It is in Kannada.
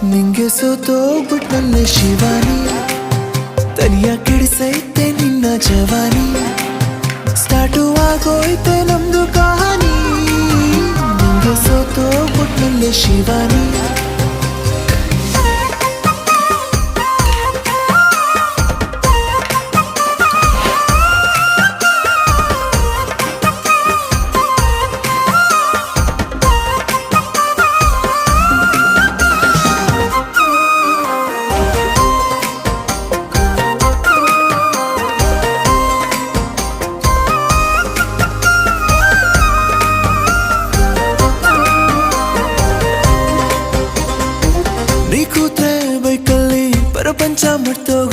ನಿಂಗೆ ಸೋತೋಗ್ಬಿಟ್ನಲ್ಲೆ ಶಿವಾನಿ, ತಲಿಯ ಕೆಡಿಸೈತೆ ನಿನ್ನ ಜವಾನಿ, ಸ್ಟಾರ್ಟು ಆಗೋಯ್ತೆ ನಮ್ದು ಕಹಾನಿ. ನಿಂಗೆ ಸೋತೋಗ್ಬಿಟ್ನಲ್ಲೆ ಶಿವಾನಿ. ನೀ ಕೂತ್ರೆ ಬೈಕಲ್ಲಿ ಪ್ರಪಂಚ ಮುಟ್ತೋಗುತ್ತೆ.